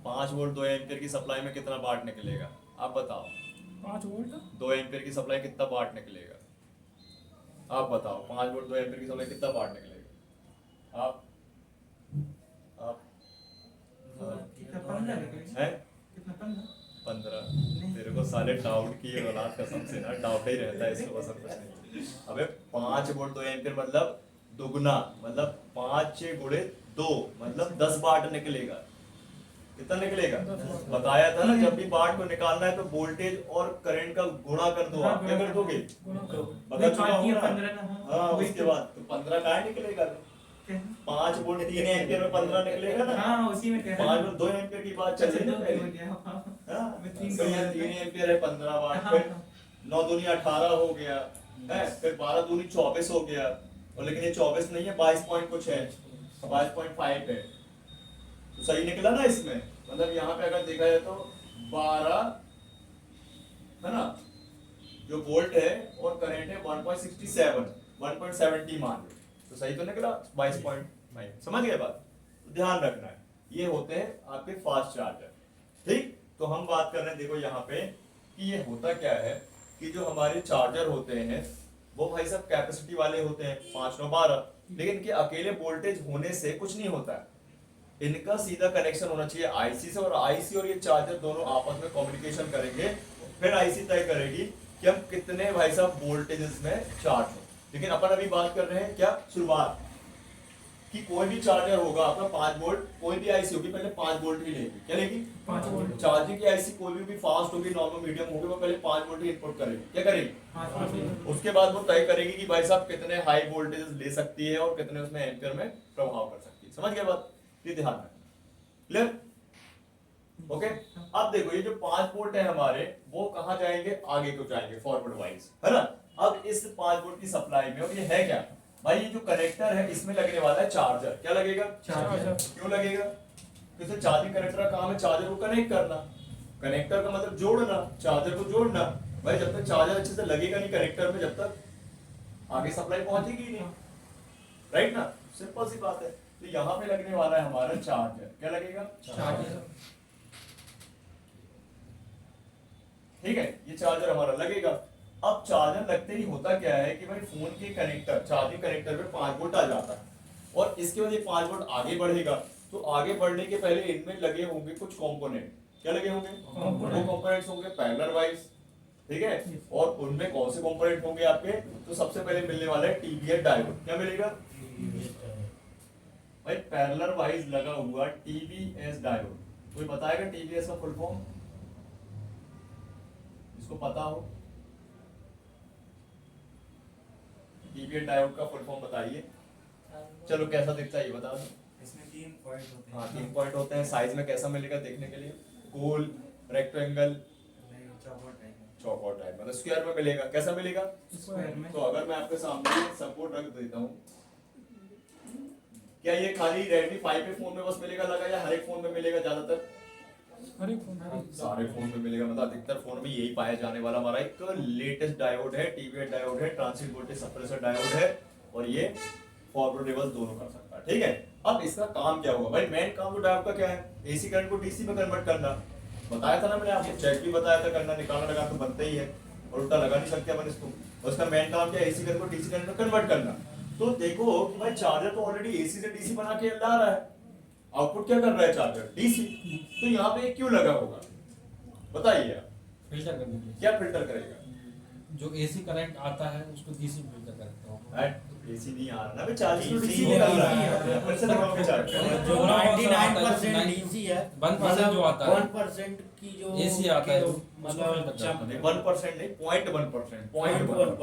5 volt 2 ampere की supply में कितना वाट निकलेगा? आप बताओ। 5 वोल्ट 2 एम्पीयर की सप्लाई कितना वाट निकलेगा? आप बताओ 5 वोल्ट 2 एम्पीयर की सप्लाई कितना वाट निकलेगा? आप कितना 15 निकलेगा? हैं? कितना 15? 15? तेरे को साले डाउट की ये औलाद कसम से ना डाउट ही रहता है इसको बस कुछ नहीं। अबे 5 वोल्ट 2 एम्पीयर मतलब दुगना, मतलब 5 गुणे 2 मतलब 10 वाट निकलेगा। कितना निकलेगा? बताया था ना, जब भी वाट को निकालना है तो वोल्टेज और करंट का गुणा कर दो। आप क्या कर दोगे? बता चुका हूँ ना। हाँ, उसके बाद तो 15 का निकलेगा। 5 वोल्ट 3 एम्पीयर में 15 निकलेगा ना। हाँ, उसी में कह रहा 5 वोल्ट 2 एम्पीयर की बात चल रही है ना पहले। हाँ, तो यहाँ 3 एम्पीयर है 15 वाट, फिर 9 दूनी 18 हो गया है, फिर 12 दूनी 24 हो गया, और लेकिन ये 24 नहीं है, 22 पॉइंट कुछ है, 22.5 है। तो सही निकला ना इसमें, मतलब यहाँ पे अगर देखा जाए तो 12 है ना, जो वोल्ट है और करंट है 1.67 1.70 मान लो, तो सही तो निकला 22.5। समझ गए बात? तो ध्यान रखना है, ये होते हैं आपके फास्ट चार्जर। ठीक, तो हम बात कर रहे हैं, देखो यहाँ पे कि ये होता क्या है कि जो हमारे चार्जर होते हैं वो भाई साहब कैपेसिटी वाले होते हैं 5 9 12, लेकिन इनके अकेले वोल्टेज होने से कुछ नहीं होता है। इनका सीधा कनेक्शन होना चाहिए आईसी से, और आईसी और ये चार्जर दोनों आपस में कम्युनिकेशन करेंगे, फिर आईसी तय करेगी कि हम कितने भाई साहब वोल्टेजेस में चार्ज हो। लेकिन अपन अभी बात कर रहे हैं क्या, शुरुआत कि कोई भी चार्जर होगा आपका 5 वोल्ट, कोई भी आईसी होगी पहले 5 वोल्ट ही लेगी। क्या लेगी? 5 वोल्ट। चार्जिंग की आईसी कोई भी फास्ट होगी, नॉर्मल मीडियम होगी, वो पहले 5 वोल्ट ही इनपुट करेगी। क्या करेगी? 5 वोल्ट। उसके बाद वो तय करेगी कि भाई साहब कितने हाई वोल्टेज ले सकती है और कितने उसमें एम्पियर में प्रभाव कर सकती है। समझ गए बात? ये ध्यान रखना। क्लियर? ओके। अब देखो ये जो 5 वोल्ट है हमारे, वो कहां जाएंगे? आगे को जाएंगे फॉरवर्ड वाइज, है ना। अब इस 5 वोल्ट की सप्लाई में, और ये है क्या भाई, ये जो कनेक्टर है इसमें लगने वाला है चार्जर। क्या लगेगा? चार्जर। क्यों लगेगा? क्योंकि चार्जिंग कनेक्टर का काम है चार्जर को कनेक्ट करना। कनेक्टर का मतलब जोड़ना, चार्जर को जोड़ना। भाई जब तक चार्जर अच्छे से लगेगा नहीं कनेक्टर में, जब तक आगे सप्लाई पहुंचेगी नहीं, राइट ना। सिंपल सी बात है। तो यहाँ पे लगने वाला है हमारा चार्जर। क्या लगेगा? चार्जर। ठीक है, ये चार्जर हमारा लगेगा। अब चार्जर लगते ही होता क्या है कि भाई फोन के कनेक्टर, चार्जिंग कनेक्टर पे 5 वोल्ट आ जाता है, और इसके बाद ये 5 वोल्ट आगे बढ़ेगा। तो आगे बढ़ने के पहले इनमें लगे होंगे कुछ कंपोनेंट। क्या लगे होंगे? वो कंपोनेंट्स होंगे पैरेलल वाइज। ठीक है, और उनमें कौन से कंपोनेंट होंगे आपके? तो सबसे पहले मिलने वाला है टीवीएस डायोड। क्या मिलेगा भाई? पैरेलल वाइज लगा हुआ टीवीएस डायोड। कोई बताएगा टीवीएस का फुल फॉर्म? इसको पता हो? टीवीएस डायोड का फुल फॉर्म बताइए। चलो कैसा दिखता है ये बता दो। इसमें 3 पॉइंट होते हैं। हाँ 3 पॉइंट होते हैं। साइज में कैसा मिलेगा देखने के लिए? गोल, रेक्टेंगल, नहीं, चौकोर टाइप है। चौकोर टाइप, मतलब स्क्वायर में मिलेगा। कैसा मिलेगा? स्क्वायर में। तो अगर मैं आपके सामने सपोर्ट रख देता हूँ, क्या ये खाली रेडमी 5 के फोन में बस मिलेगा लगा, या हर एक फोन में मिलेगा? ज्यादातर हर एक फोन सारे फोन में मिलेगा, मतलब अधिकतर फोन में यही पाया जाने वाला हमारा एक लेटेस्ट डायोड है, टीवीएस डायोड है, ट्रांजिट वोल्टेज सप्रेसर डायोड है, और ये फॉरवर्ड रिवर्स दोनों कर सकता है। ठीक है, अब इसका काम क्या होगा भाई? मेन काम तो डायोड का क्या है? एसी करंट को डीसी में कन्वर्ट करना। बताया था ना मैंने आपको, चेक भी बताया था करना, निकालना लगा तो बनता ही है, और उल्टा लगा नहीं सकते अपन इसको। उसका मेन काम क्या है? एसी करंट को डीसी करंट में कन्वर्ट करना। तो देखो कि भाई चार्जर तो ऑलरेडी एसी से डीसी बना के ला रहा है, आउटपुट क्या कर रहा है चार्जर? डीसी। तो यहाँ पे क्यों लगा होगा बताइए आप? फिल्टर करने के लिए। क्या फिल्टर करेगा? जो एसी करंट आता है उसको डीसी में फिल्टर करता हूँ। एसी नहीं आ रहा ना बे, चार्जिंग तो DC डीसी में निकल रहा नहीं है। आ रहा। फिर से लगाओगे चार्जर। जो 99% डीसी है, 1% जो आता है 1% की जो एसी आता है मतलब नहीं 1% नहीं, 0.1%, 0.1%,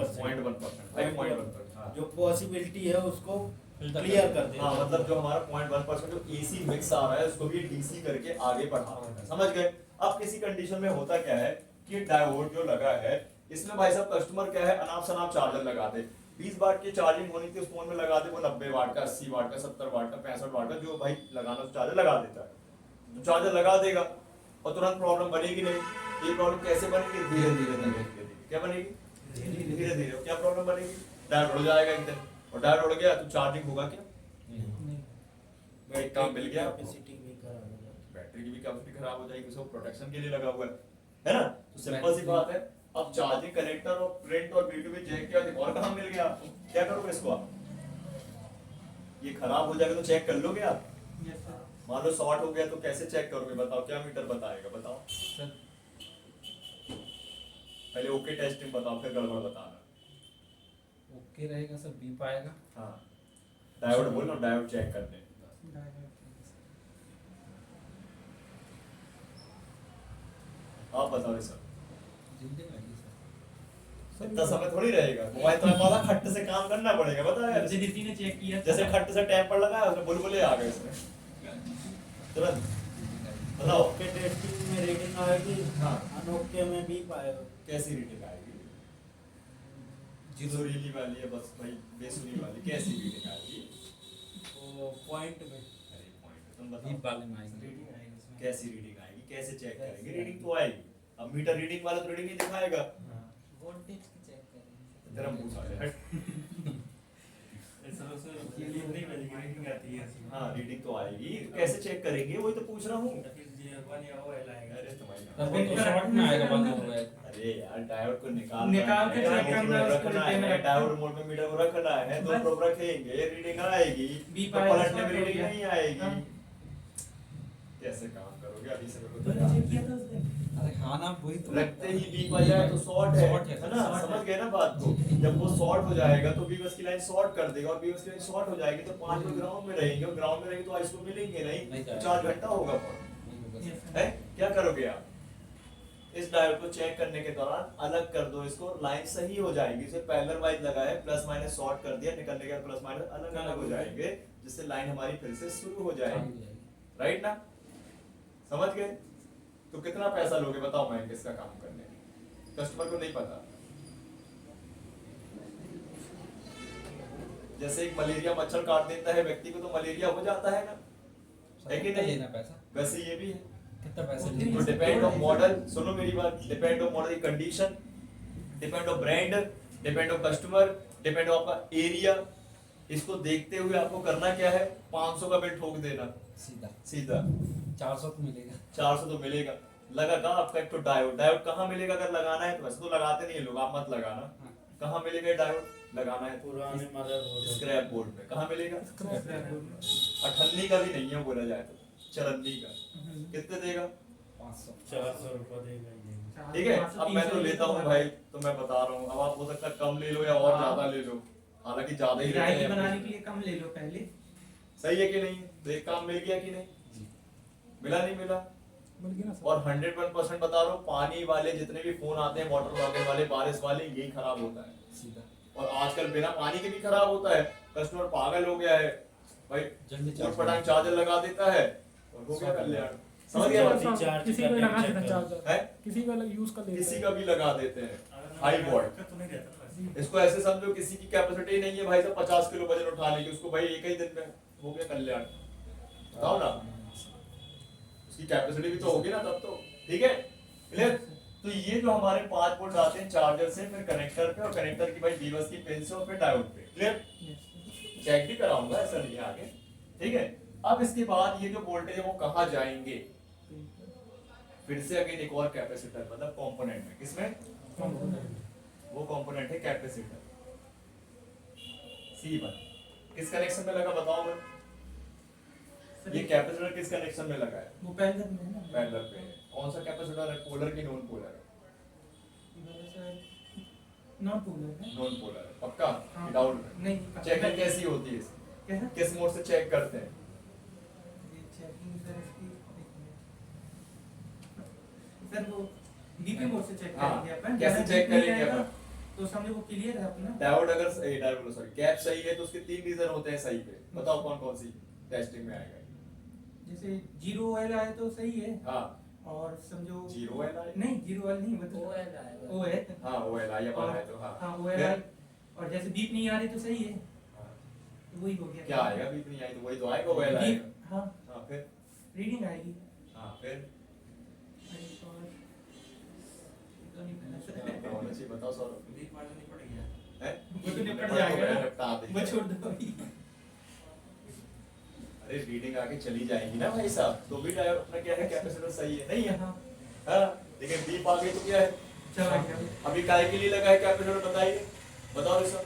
0.1%, हाँ। जो पॉसिबिलिटी है उसको Filter क्लियर कर कर देते हाँ, हैं। मतलब जो हमारा 0.1% जो एसी मिक्स आ रहा है उसको भी डीसी करके आगे बढ़ा रहा है। समझ गए? अब किसी कंडीशन में होता क्या है कि डायोड जो लगा है इसमें भाई साहब कस्टमर क्या है, अनाप शनाप चार्जर लगा दे। 20 वाट की चार्जिंग होनी थी उस फोन में लगा दे, वो 90 वाट का, 80 वाट का, 70 वाट का, 65 वाट का, जो भाई लगाना उस चार्जर लगा देता है। तो चार्जर लगा देगा और तुरंत प्रॉब्लम बनेगी नहीं। ये प्रॉब्लम कैसे बनेगी? धीरे धीरे धीरे धीरे। क्या बनेगी? धीरे धीरे। क्या प्रॉब्लम बनेगी? डायोड उड़ जाएगा एक दिन, और डायोड उड़ गया तो चार्जिंग होगा क्या? नहीं। एक काम मिल गया, कैपेसिटी भी खराब हो जाती है। बैटरी बैटरी की भी कैपेसिटी खराब हो जाएगी, उसको प्रोटेक्शन के लिए लगा हुआ है ना। तो सिंपल सी बात है, अब चार्जिंग कनेक्टर और प्रिंट और B2B जैक के बाद और कहाँ मिल गया आपको, क्या करोगे इसको आप? ये खराब हो जाएगा तो चेक कर लोगे आप? Yes sir. मान लो शॉर्ट हो गया तो कैसे चेक करोगे बताओ, क्या मीटर बताएगा बताओ? सर पहले ओके टेस्टिंग बताओ, फिर गड़बड़ बताना। ओके रहेगा सर, बीप आएगा। हाँ डायोड बोलो, डायोड चेक करने। आप बताओ सर, जिंदगी लगी सर। इतना समय थोड़ी रहेगा, मोबाइल तो वाला खट्ट से काम करना पड़ेगा, बताओ यार। एलसीडी ने चेक किया जैसे खट्ट से टेम्पर लगाया उसमें बुलबुले आ गए इसमें तुरंत। बताओ ओके टेस्टिंग में रीडिंग आएगी, हाँ। अनोके में बीप आएगा। कैसी रीडिंग आएगी? सुरीली वाली है बस भाई, बेसुरी वाली कैसी रीडिंग आएगी? वो पॉइंट में अरे पॉइंट तुम बीप बताओ वाले में आएंगे। रीडिंग आएगी उसमें। कैसी रीडिंग आएगी, कैसे चेक करेंगे? रीडिंग तो आएगी, अब मीटर रीडिंग वाला तो रीडिंग ही दिखाएगा। वोल्टेज की चेक करेंगे तेरा मुंह साले हट। हाँ रीडिंग तो आएगी, कैसे चेक करेंगे वही तो पूछ रहा हूँ। अरे तुम्हारी तब वो तो शॉर्ट में आएगा बंद हो गया। अरे यार डायोड को निकाल के चेक करना है, उसको रखना रिटेन है, रखना। डायोड मोड में मीटर को रखना है, तो बस। प्रोब रखेंगे, रीडिंग आएगी। बीप तो आएगा, पलटने में शॉर्ट हो रीडिंग गया। नहीं आएगी। हाँ। कैसे काम करोगे अभी से मेरे को तो बता। चेक किया था उसने। अरे हाँ ना वही तो। लगते ही बीप आ जाए तो शॉर्ट है, शॉर्ट है, है ना? शॉर्ट समझ है। गए ना बात को? जब वो शॉर्ट हो जाएगा तो बीबस की लाइन शॉर्ट कर देगा, और बीबस की लाइन शॉर्ट हो जाएगी तो 5 लोग ग्राउंड में रहेंगे, और ग्राउंड में रहेंगे तो आइसको मिलेंगे नहीं नहीं, जाएगा। 4 घंटा होगा फोन, नहीं होगा Yes, सर। sir. है? क्या करोगे आप? इस डायोड को चेक करने के दौरान अलग कर दो इसको, लाइन सही हो जाएगी। इसे पैरेलल वाइज लगा है, प्लस माइनस शॉर्ट कर दिया, निकलने के बाद प्लस माइनस अलग अलग हो जाएंगे, जिससे लाइन हमारी फिर से शुरू हो जाएगी। राइट ना? समझ गए? तो कितना पैसा लोगे बताओ मैं किसका काम करने? कस्टमर को नहीं पता। जैसे एक मलेरिया मच्छर काट देता है व्यक्ति को तो मलेरिया हो जाता है ना, है कि कितना नहीं? लेना पैसा? वैसे ये भी है। कितना पैसा उतनी लेना? तो डिपेंड ऑन मॉडल, सुनो मेरी बात, डिपेंड ऑन मॉडल की condition, depend on brand, depend on customer, depend on आपका एरिया। इसको देखते हुए आपको करना क्या है, 500 का बिल ठोक देना सीधा सीधा। 400 तो मिलेगा। 400 तो मिलेगा। लगा आपका एक तो डायोड, डायोड कहाँ मिलेगा अगर लगाना है तो? वैसे तो लगाते नहीं है लोग, आप मत लगाना। हाँ। कहाँ मिलेगा डायोड लगाना है? पुराने मदरबोर्ड स्क्रैप बोर्ड में। कहाँ मिलेगा? अठन्नी का भी नहीं है बोला जाए तो, चरन्नी का। कितने देगा? 500। 400 रुपये देगा ये। ठीक है, अब मैं तो लेता हूँ भाई, तो मैं बता रहा हूँ, अब आप हो सकता है कम ले लो या और ज्यादा ले लो, हालांकि ज्यादा ही राई लेते हैं। बनाने के लिए कम ले लो पहले। सही है कि नहीं? तो एक काम मिल गया कि नहीं? जी। मिला नहीं मिला? मिल गया ना सर। और 101% बता रहा हूँ, पानी वाले जितने भी फोन आते हैं, वाटर वॉटर वाले, बारिश वाले, यही खराब होता है। सीधा। और आजकल बिना पानी के भी खराब होता है। कस्टमर पागल हो गया है भाई, जल्दी उठ पटांग चार्जर लगा देता है और हो गया कल्याण। समझ किसी गया को बात? बात? चार्ज किसी को करने लगा check देना करो। चार्जर, है किसी का यूज कर लेता किसी है। का भी लगा देते हैं हाई वोल्ट। इसको ऐसे समझो किसी की कैपेसिटी नहीं है भाई साहब 50 किलो वजन उठाने की, उसको भाई एक ही दिन में हो गया कल्याण। बताओ ना, उसकी कैपेसिटी भी तो होगी ना तब तो। ठीक है, क्लियर? तो ये जो हमारे 5 वोल्ट आते हैं चार्जर से, फिर कनेक्टर पे, और कनेक्टर की भाई बीवस की पिन से, और फिर डायोड पे। क्लियर? चेक भी कराऊंगा, ऐसा नहीं है आगे। ठीक है, अब इसके बाद ये जो वोल्टेज है वो कहाँ जाएंगे? फिर से अगेन एक और कैपेसिटर, मतलब कंपोनेंट में। किसमें? वो कंपोनेंट है कैपेसिटर। C1 किस कनेक्शन में लगा बताओ मैं? ये कैपेसिटर किस कनेक्शन में लगा है? वो पैरेलल में है ना। पैरेलल पे है। कौन सा कैपेसिटर है? पोलर की नॉन पोलर है? नॉन पोलर है। नॉन पोलर है पक्का? हाँ। डाउट नहीं, चेकिंग कैसी होती है इसकी? कैसा? किस मोड से चेक करते हैं? ये चेकिंग सर इसकी सर वो डीपी मोड से चेक हाँ, करेंगे अपन। कैसे जैसे check DP नहीं करेंगे आएगा, अपन? तो समझो वो क्लियर है अपना। डायोड अगर डायोड बोलो सॉरी, कैप सही है तो उसके 3 रीजन होते हैं सही पे। बताओ कौन कौन सी टेस्टिंग में आएगा? जैसे 0 OL आए तो सही है, हाँ और समझो 0 OL आए? नहीं 0 OL नहीं मतलब OL आएगा। OL हाँ OL आई अपन है तो हाँ। हाँ OL फिर? आए, और जैसे बीप नहीं आ रही तो सही है, हाँ। तो वही हो गया। क्या आएगा? बीप नहीं आई तो वही तो आएगा OL आएगा। बीप, हाँ हाँ फिर? रीडिंग आएगी। हाँ फिर? और तो नहीं पता सर। हाँ, होना चाहिए, बताओ सौरभ। हैं? वो तो निपट निपट जाएगा गया, ना। निपटा देंगे। वो छोड़ दो अभी। अरे रीडिंग आके चली जाएंगी ना भाई साहब, तो भी डायोड अपना क्या है, कैपेसिटर सही है, नहीं है? हाँ हाँ, लेकिन बीप आ गई तो क्या है, चला गया अभी काय के लिए लगा है कैपेसिटर, बताइए, बताओ सर।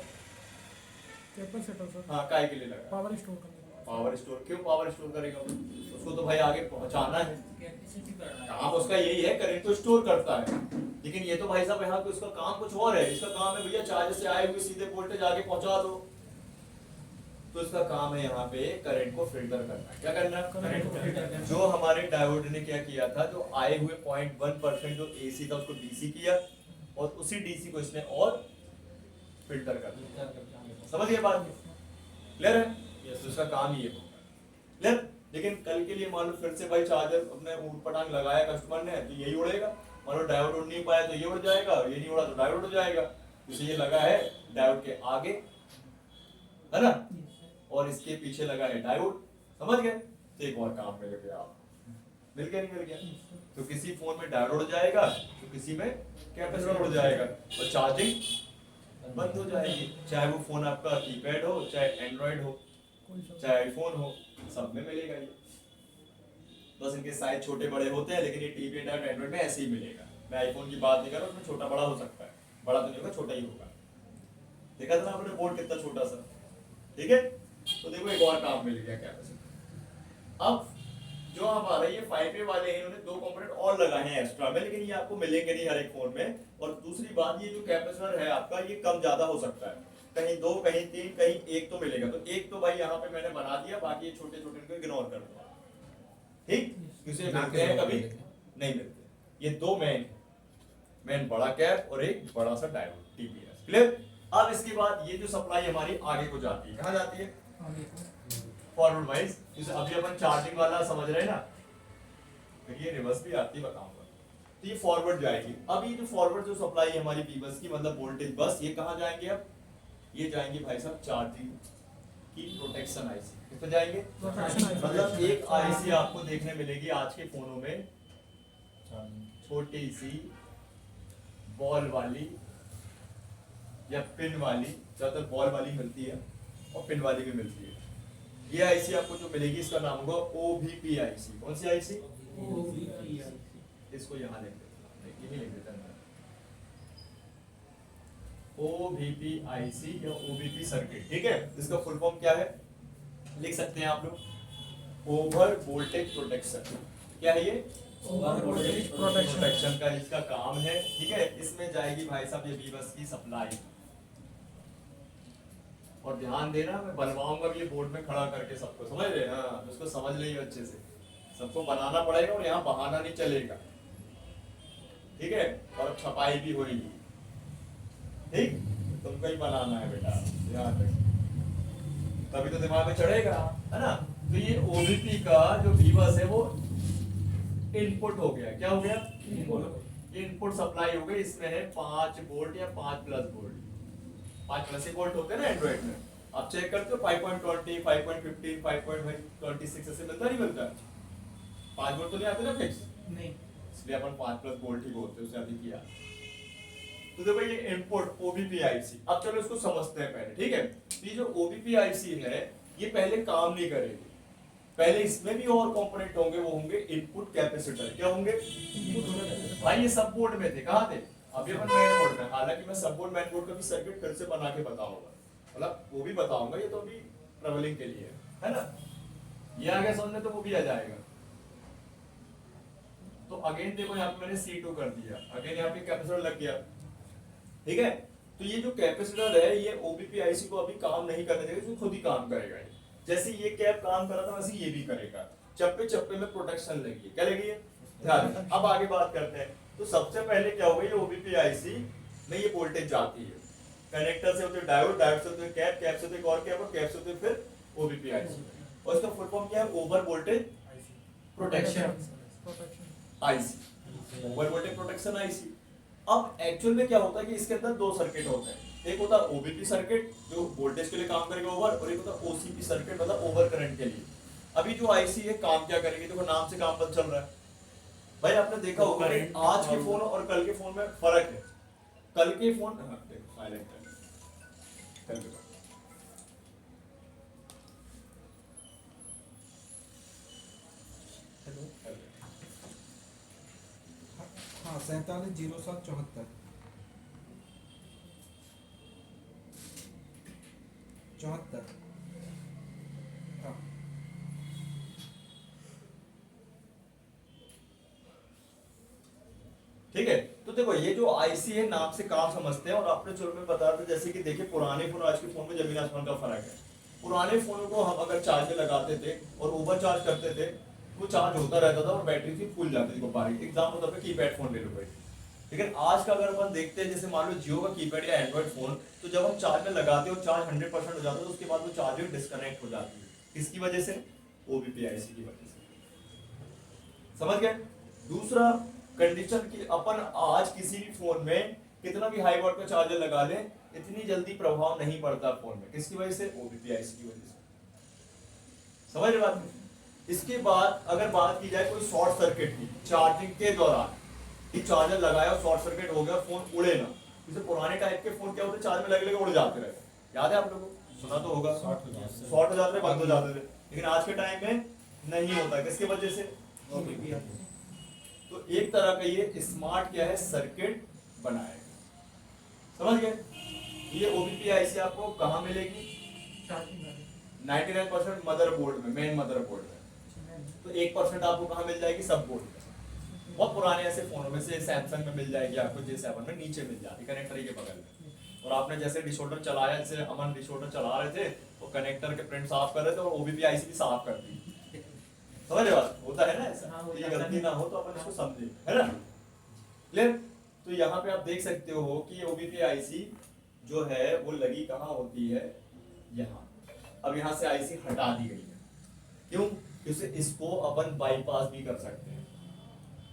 कैपेसिटर सर हाँ, काय के लिए लगा है? पावर स्टोर करने के लिए। पावर स्टोर, क्यों पावर स्टोर करेगा वो? उसको तो भाई आगे पहुंचाना है, कैपेसिटी बढ़ना काम उसका यही है, करंट को स्टोर करता है। लेकिन ये तो भाई साहब यहाँ पे उसका काम कुछ और है, इसका काम है भैया चार्ज से आए हुए सीधे वोल्टेज आगे पहुंचा दो, तो इसका काम है यहाँ पे करंट को फिल्टर करना। क्या करना? करंट को फिल्टर करना। जो हमारे डायोड ने क्या किया था, जो आए हुए 0.1% जो एसी था उसको डीसी किया, और उसी डीसी को इसने और फिल्टर कर दिया। समझ गए बात? क्लियर है? तो इसका काम ये होगा। क्लियर? लेकिन कल के लिए मान लो फिर से भाई चार्जर अपने ऊट पटांग लगाया कस्टमर ने, तो यही उड़ेगा। मान लो डायोड उड़ नहीं पाया तो ये उड़ जाएगा, और ये नहीं उड़ा तो डायोड उड़ जाएगा। इसे ये लगा है डायोड के आगे, है ना, और इसके पीछे लगा है डायोड। समझ गए? तो एक और काम मिल गया, आप मिल गया, नहीं मिल गया? तो किसी फोन में डायोड उड़ जाएगा, तो किसी में कैपेसिटर उड़ जाएगा, और चार्जिंग बंद हो जाएगी। चाहे वो फोन आपका कीपैड हो, चाहे एंड्रॉइड हो, चाहे आईफोन हो, सब में मिलेगा ये। बस इनके साइज छोटे बड़े होते हैं, लेकिन ये टीवी डायोड एंड्रॉइड में ऐसे ही मिलेगा। मैं आईफोन की बात नहीं कर रहा हूँ, उसमें छोटा बड़ा हो सकता है, बड़ा तो नहीं होगा, छोटा ही होगा। देखा था ना आपने बोर्ड कितना छोटा सा, ठीक है? तो देखो एक और काम मिल गया कैपेसिटर। अब जो हमारे ये 5A वाले हैं, इन्होंने 2 कंपोनेंट और लगाए हैं एक्स्ट्रा में, लेकिन ये आपको मिलेंगे नहीं हर एक फोन में। और दूसरी बात, ये जो कैपेसिटर है आपका, ये कम ज्यादा हो सकता है, कहीं 2, कहीं 3, कहीं 1 तो मिलेगा। तो एक तो भाई यहाँ पे मैंने बना दिया, बाकी छोटे छोटे इनको इग्नोर कर दूंगा। ठीक? किसे मिलते हैं कभी नहीं मिलते। ये 2 मेन बड़ा कैप और एक बड़ा सा डायोड टीपीएस। क्लियर? अब इसके बाद ये जो सप्लाई हमारी आगे को जाती है, कहाँ जाती है? Forward wise. जैसे अभी अपन चार्जिंग वाला समझ रहे हैं ना, फिर ये रिवर्स भी आती है, बताऊंगा। तो ये फॉरवर्ड जाएगी। अब ये जो फॉरवर्ड जो सप्लाई है हमारी पी बस की, मतलब वोल्टेज बस, ये कहाँ जाएंगे? अब ये जाएंगे भाई साहब चार्जिंग की प्रोटेक्शन आईसी। किस पे जाएंगे? मतलब एक आईसी आपको देखने मिलेगी आज के फोनों में, छोटी सी बॉल वाली या पिन वाली, ज्यादातर बॉल वाली मिलती है और पिन वाली भी मिलती है। ये आईसी आपको जो मिलेगी, इसका नाम होगा ओवीपी आईसी। कौन सी आईसी? इसको यहाँ लिख देते हैं, लिख देते हैं ओवीपी आईसी या ओवीपी सर्किट। ठीक है? इसका फुल फॉर्म क्या है लिख सकते हैं आप लोग? Over voltage protection. क्या है ये? ओवर वोल्टेज प्रोटेक्शन का इसका काम है। ठीक है? इसमें जाएगी भाई साहब ये बीबस की सप्लाई। और ध्यान देना, मैं बनवाऊंगा भी ये बोर्ड में खड़ा करके सबको, समझ रहे? हाँ, उसको समझ लीजिए अच्छे से, सबको बनाना पड़ेगा और यहाँ बहाना नहीं चलेगा। ठीक है? और छपाई भी होगी। ठीक? तुमको ही बनाना है बेटा, ध्यान रखना, तभी तो दिमाग में चढ़ेगा, है ना? तो ये ओबीपी का जो बीबस है वो इनपुट हो गया। क्या हो गया? इनपुट। ये इनपुट सप्लाई हो गई। इसमें है 5 वोल्ट या 5+ वोल्ट। 5+ वोल्ट होते हैं ना एंड्रॉइड में, आप चेक करते हो 5.20, 5.15, 5.26 ऐसे मिलता नहीं मिलता? 5 वोल्ट तो नहीं आते ना फिक्स, नहीं, इसलिए अपन 5+ वोल्ट ही बोलते हैं, उससे अधिक किया। तो देखो ये इनपुट ओबीपी आईसी। अब चलो इसको समझते हैं पहले। ठीक है? ये जो ओबीपी आईसी है, ये पहले काम नहीं करेगी। पहले इसमें भी और कंपोनेंट होंगे, वो होंगे इनपुट कैपेसिटर। क्या होंगे? भाई ये सब बोर्ड में थे, कहाँ थे? अभी अपन मेन बोर्ड में। हालांकि मैं सब बोर्ड मेन बोर्ड का भी सर्किट फिर से बना के बताऊंगा, मतलब वो भी बताऊंगा, ये तो अभी ट्रेवलिंग के लिए है ना। ये आ गया समझने, तो वो भी आ जाएगा। तो अगेन देखो यहाँ पे मैंने C2 कर दिया, अगेन यहाँ पे कैपेसिटर लग गया। ठीक है? तो ये जो कैपेसिटर है, ये ओबीपी आईसी को अभी काम नहीं करने देगा, इसको खुद ही काम करेगा। जैसे ये कैप काम कर रहा था, वैसे ये भी करेगा। चप्पे चप्पे में प्रोटेक्शन लगी। क्या लगी है? ध्यान। अब आगे बात करते हैं। तो सबसे पहले क्या होगा, ये ओबीपी आईसी में ये वोल्टेज जाती है, कनेक्टर से होते डायोड, डायोड से होते कैप, कैप से होते एक और कैप, और कैप से होते फिर ओबीपी आईसी। और इसका फुल फॉर्म क्या है? Over voltage protection IC. Over voltage protection IC. अब एक्चुअल में क्या होता है कि इसके अंदर 2 सर्किट होते हैं। एक होता है ओबीपी सर्किट जो वोल्टेज के लिए काम करेगा ओवर, और एक होता है ओसीपी सर्किट मतलब ओवर करंट के लिए। अभी जो आईसी है काम क्या करेगी? देखो नाम से काम पता चल रहा है। भाई आपने देखा होगा आज के फोन और कल के फोन में फर्क है। कल के फोन देखो साइलेंट है, कल के 470774 74 हाँ ठीक है। तो देखो ये जो आईसी है नाम से काम समझते हैं, और आपने शुरू में बताया था जैसे कि देखिए पुराने फोन आज के फोन में जमीन आसमान का फर्क है। पुराने फोनों को हम अगर चार्ज में लगाते थे और ओवर चार्ज करते थे, वो चार्ज होता रहता था और बैटरी थी फूल जाती थी गुब्बारे। एग्जाम्पल होता है कीपैड फोन ले लो भाई। लेकिन आज का अगर अपन देखते हैं, जैसे मान लो जियो का कीपैड या एंड्रॉइड फोन, तो जब हम चार्ज में लगाते हैं और चार्ज 100% हो जाता है, तो उसके बाद वो चार्जर डिस्कनेक्ट हो जाती है। किसकी वजह से? ओबीपीआईसी की वजह से। समझ गए? दूसरा कंडीशन की अपन आज किसी भी फोन में कितना भी हाई वोल्ट का चार्जर लगा लें, इतनी जल्दी प्रभाव नहीं पड़ता फोन में। किसकी वजह से? ओबीपीआईसी की वजह से। समझ रहे बात? इसके बाद अगर बात की जाए कोई शॉर्ट सर्किट की चार्जिंग के दौरान, कि चार्जर लगाया और शॉर्ट सर्किट हो गया, फोन उड़े ना। जैसे पुराने टाइप के फोन क्या होते, चार्ज में लगे लगे उड़ जाते रहे, याद है आप लोगों को? सुना तो होगा, शॉर्ट हो जाते थे, बंद हो जाते थे। लेकिन आज के टाइम में नहीं होता। किसकी वजह से? तो एक तरह का ये स्मार्ट क्या है, सर्किट बनाएगा। समझ गए? ये ओबीपीआईसी आपको कहाँ मिलेगी? 99% मदरबोर्ड में, मेन मदरबोर्ड में। तो 1% आपको कहाँ मिल जाएगी? सब बोर्ड में। बहुत पुराने ऐसे फोनों में से सैमसंग में मिल जाएगी आपको, J7 में नीचे मिल जाती, कनेक्टर के बगल में। और आपने जैसे डिशोल्डर चलाया, जैसे अमन डिशोल्डर चला रहे थे, तो कनेक्टर के प्रिंट साफ कर रहे थे और ओबीपीआईसी भी साफ कर दी। समझ रहे बात? होता है ना ऐसा? हाँ, तो ये गलती ना हो तो अपन इसको समझे, है ना? क्लियर? तो यहाँ पे आप देख सकते हो कि ओबीपीआईसी जो है वो लगी कहाँ होती है? यहाँ। अब यहाँ से आईसी हटा दी गई है। क्यों? क्योंकि इसको अपन बाईपास भी कर सकते हैं।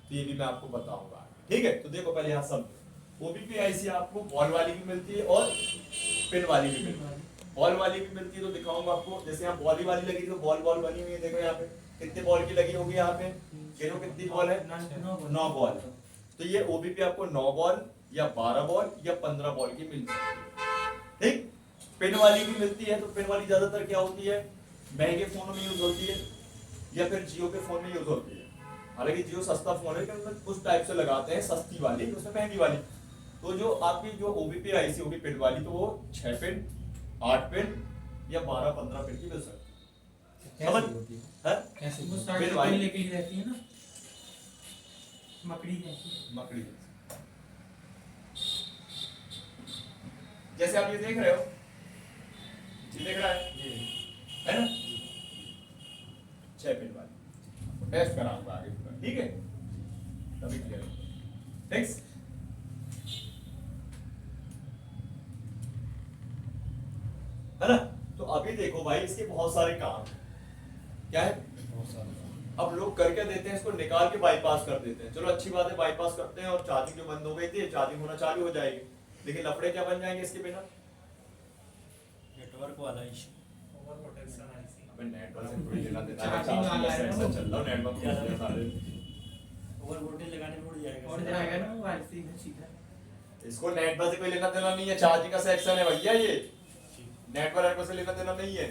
तो ये भी मैं आपको बताऊंगा, ठीक है? तो देखो पहले यहाँ सब ओबीपीआईसी आपको बॉल वाली भी मिलती है और पिन वाली भी मिलती है। बॉल वाली भी मिलती है तो दिखाऊंगा आपको। जैसे यहाँ बॉल वाली लगी थी, तो बॉल बनी हुई है। देखो यहाँ पे कितने बॉल की लगी होगी? यहाँ पे देखो कितनी बॉल है? 9 बॉल। तो ये ओबीपी आपको 9 बॉल या 12 बॉल या 15 बॉल की मिलती है, ठीक? पिन वाली भी मिलती है। तो पिन वाली ज्यादातर क्या होती है? महंगे फोनों में यूज होती है या फिर जियो के फोन में यूज होती है। हालांकि जियो सस्ता फोन है, लेकिन उस टाइप से लगाते हैं, सस्ती वाली, उसमें महंगी वाली। तो जो आपकी जो ओबीपीआईसी होगी पिन वाली, तो वो 6 पिन, 8 पिन या 12-15 पिन की मिल सकती है। समझ? कैसे? वो पिन साइड वाली। पे लेके ही रहती है ना, मकड़ी जैसी। मकड़ी जैसे आप ये देख रहे हो, ये देख रहा है ना? 6 पिन वाली टेस्ट कराऊंगा आगे पूरा, ठीक है? तभी क्लियर होगा। फिक्स? है ना? तो अभी देखो भाई, इसके बहुत सारे काम हैं। क्या है? बहुत सारे। अब लोग कर क्या देते हैं, इसको निकाल के बाईपास कर देते हैं। चलो अच्छी बात है, बाईपास करते हैं और चार्जिंग जो बंद हो गई थी, चार्जिंग होना चालू हो जाएगी। लेकिन लफड़े क्या बन जाएंगे इसके बिना? नेटवर्क वाला इशू। अबे नेटवर्क से कोई लेना देना है, चार्जिंग वाला है ना वो। चल रहा नेटवर्क पे सारे। ओवर वोल्टेज लगाने में उड़ जाएगा। और जाएगा ना वो ऐसे ही सीधा। इसको नेटवर्क से कोई लेना देना नहीं है, चार्जिंग का सेक्शन है भैया ये। नेटवर्क से लेना देना नहीं है?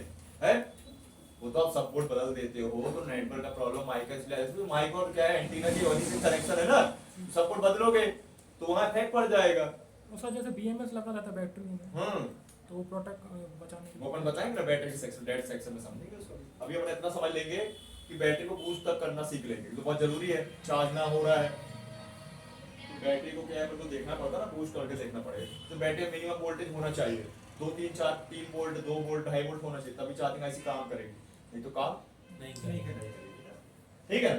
वो तो आप सपोर्ट बदल देते हो, तो नेटवर्क का प्रॉब्लम माइक का, इसलिए माइक और क्या है, एंटीना की वजह से कनेक्शन है ना। सपोर्ट बदलोगे तो वहां इफेक्ट पड़ जाएगा। उसका जैसे BMS लगा रहता है बैटरी में, तो वो प्रोटेक्ट बचाने के वो अपन बताएंगे ना बैटरी सेक्शन, डेड सेक्शन में समझेंगे उसको। अभी अपन इतना समझ लेंगे कि बैटरी को बूस्ट तक करना सीख लेंगे, तो बहुत जरूरी है। चार्ज ना हो रहा है तो बैटरी को क्या है, तो देखना पड़ता है ना, बूस्ट करके देखना पड़ेगा। तो बैटरी में मिनिमम वोल्टेज होना चाहिए 3 वोल्ट, 2 वोल्ट, 2.5 वोल्ट होना चाहिए, तभी चार्जिंग ऐसी काम करेगी, नहीं तो काम नहीं करेगी। ठीक है?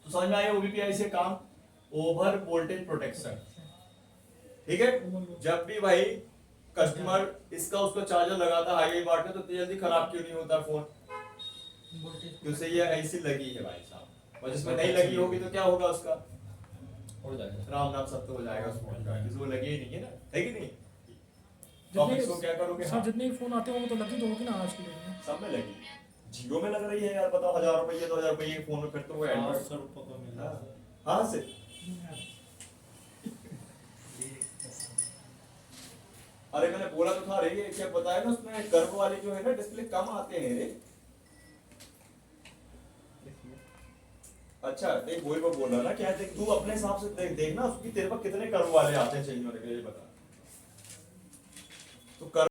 तो समझ में आया ओबीपीआई से काम? Over voltage protection. ठीक है? जब भी भाई कस्टमर इसका उसका चार्जर लगाता है हाई वाट में, तो जल्दी खराब क्यों नहीं होता फोन? क्योंकि ये ऐसी लगी है भाई साहब, और जिसमें नहीं लगी होगी तो क्या होगा उसका? हो जाएगा। राम नाम सत्य हो जाएगा उस फोन का, किसी को लगी ही नहीं है ना, है कि नहीं? तो आप इसको क्या करोगे? सर जितने भी फोन आते हैं वो तो लगी तो होगी ना आज की डेट में। सब में लगी। जियो में लग रही है यार, बताओ 1000 रुपये 2000 रुपये फोन में, फिर तो वो एंड्रॉइड 800 रुपये का मिल रहा है। हाँ से अरे मैंने बोला तो था रे, ये क्या बताया ना उसमें, कर्व वाली जो है ना डिस्प्ले कम आते हैं रे। अच्छा देख वही मैं बोल रहा ना क्या देख तू अपने हिसाब से देखना उसकी तेरे पास कितने कर्व वाले आते हैं चेंज होने के लिए बता तो कर्व